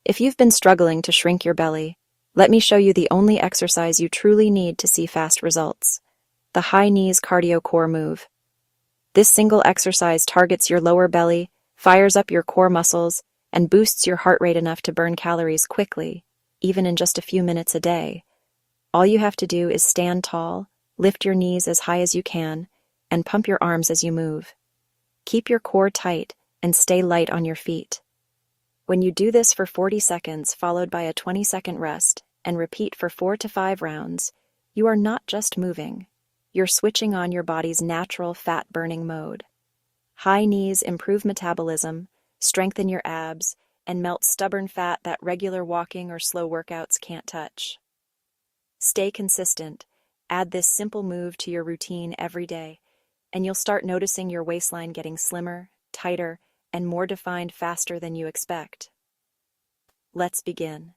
If you've been struggling to shrink your belly, let me show you the only exercise you truly need to see fast results: the high knees cardio core move. This single exercise targets your lower belly, fires up your core muscles, and boosts your heart rate enough to burn calories quickly, even in just a few minutes a day. All you have to do is stand tall, lift your knees as high as you can, and pump your arms as you move. Keep your core tight and stay light on your feet. When you do this for 40 seconds, followed by a 20-second rest, and repeat for 4 to 5 rounds, you are not just moving. You're switching on your body's natural fat-burning mode. High knees improve metabolism, strengthen your abs, and melt stubborn fat that regular walking or slow workouts can't touch. Stay consistent. Add this simple move to your routine every day, and you'll start noticing your waistline getting slimmer, tighter, and more defined faster than you expect. Let's begin.